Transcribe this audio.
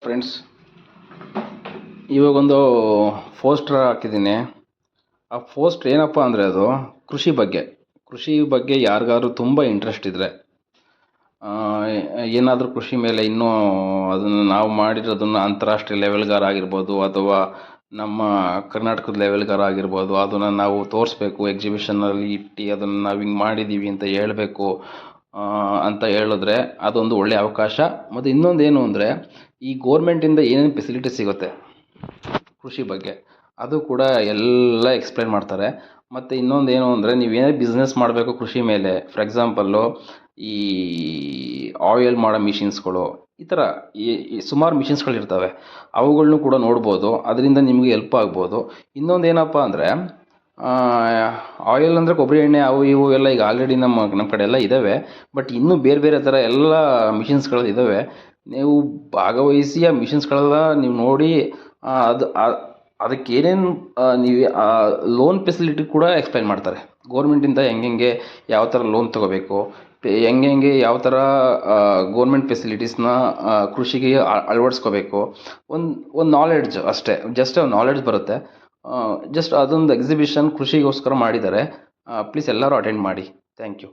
Friends, ಇವಾಗೊಂದು poster ಹಾಕಿದ್ದೀನಿ. ಆ post ಏನಪ್ಪ ಅಂದರೆ ಅದು ಕೃಷಿ ಬಗ್ಗೆ ಯಾರಿಗಾದ್ರೂ ತುಂಬ ಇಂಟ್ರೆಸ್ಟ್ ಇದ್ದರೆ, ಏನಾದರೂ ಕೃಷಿ ಮೇಲೆ ಇನ್ನೂ ಅದನ್ನು ನಾವು ಮಾಡಿರೋದನ್ನು ಅಂತಾರಾಷ್ಟ್ರೀಯ ಲೆವೆಲ್ಗಾರ ಆಗಿರ್ಬೋದು ಅಥವಾ ನಮ್ಮ ಕರ್ನಾಟಕದ ಲೆವೆಲ್ಗಾರ ಆಗಿರ್ಬೋದು, ಅದನ್ನು ನಾವು ತೋರಿಸ್ಬೇಕು, ಎಕ್ಸಿಬಿಷನಲ್ಲಿ ಇಟ್ಟು ಅದನ್ನು ನಾವು ಹಿಂಗೆ ಮಾಡಿದ್ದೀವಿ ಅಂತ ಹೇಳಬೇಕು ಅಂತ ಹೇಳಿದ್ರೆ ಅದೊಂದು ಒಳ್ಳೆಯ ಅವಕಾಶ. ಮತ್ತು ಇನ್ನೊಂದೇನು ಅಂದರೆ, ಈ ಗೋರ್ಮೆಂಟಿಂದ ಏನೇನು ಫೆಸಿಲಿಟಿ ಸಿಗುತ್ತೆ ಕೃಷಿ ಬಗ್ಗೆ ಅದು ಕೂಡ ಎಲ್ಲ ಎಕ್ಸ್ಪ್ಲೈನ್ ಮಾಡ್ತಾರೆ. ಮತ್ತು ಇನ್ನೊಂದೇನು ಅಂದರೆ, ನೀವೇನೇ ಬಿಸ್ನೆಸ್ ಮಾಡಬೇಕು ಕೃಷಿ ಮೇಲೆ, ಫಾರ್ ಎಕ್ಸಾಂಪಲ್ಲು ಈ ಆಯಿಲ್ ಮಾಡೋ ಮಿಷಿನ್ಸ್ಗಳು, ಈ ಥರ ಈ ಸುಮಾರು ಮಿಷಿನ್ಸ್ಗಳಿರ್ತವೆ, ಅವುಗಳ್ನೂ ಕೂಡ ನೋಡ್ಬೋದು. ಅದರಿಂದ ನಿಮಗೆ ಹೆಲ್ಪ್ ಆಗ್ಬೋದು. ಇನ್ನೊಂದೇನಪ್ಪ ಅಂದರೆ, ಆಯಿಲ್ ಅಂದರೆ ಕೊಬ್ಬರಿ ಎಣ್ಣೆ ಅವು ಇವು ಎಲ್ಲ ಈಗ ಆಲ್ರೆಡಿ ನಮ್ಮ ಕಡೆ ಎಲ್ಲ ಇದ್ದಾವೆ. ಬಟ್ ಇನ್ನೂ ಬೇರೆ ಬೇರೆ ಥರ ಎಲ್ಲ ಮಿಷಿನ್ಸ್ಗಳು ಇದ್ದಾವೆ. ನೀವು ಭಾಗವಹಿಸಿ ಆ ಮಿಷಿನ್ಸ್ಗಳೆಲ್ಲ ನೀವು ನೋಡಿ, ಅದು ಅದಕ್ಕೆ ಏನೇನು ನೀವು ಲೋನ್ ಫೆಸಿಲಿಟಿ ಕೂಡ ಎಕ್ಸ್ಪ್ಲೈನ್ ಮಾಡ್ತಾರೆ. ಗೋರ್ಮೆಂಟಿಂದ ಹೆಂಗೆ ಯಾವ ಥರ ಲೋನ್ ತೊಗೋಬೇಕು, ಹೆಂಗೆ ಯಾವ ಥರ ಗೋರ್ಮೆಂಟ್ ಫೆಸಿಲಿಟೀಸ್ನ ಕೃಷಿಗೆ ಅಳವಡಿಸ್ಕೋಬೇಕು, ಒಂದು ನಾಲೆಡ್ಜ್ ಅಷ್ಟೇ, ಜಸ್ಟ್ ನಾಲೆಡ್ಜ್ ಬರುತ್ತೆ. ಜಸ್ಟ್ ಅದೊಂದು ಎಕ್ಸಿಬಿಷನ್ ಕೃಷಿಗೋಸ್ಕರ ಮಾಡಿದ್ದಾರೆ. ಪ್ಲೀಸ್ ಎಲ್ಲರೂ ಅಟೆಂಡ್ ಮಾಡಿ. Thank you.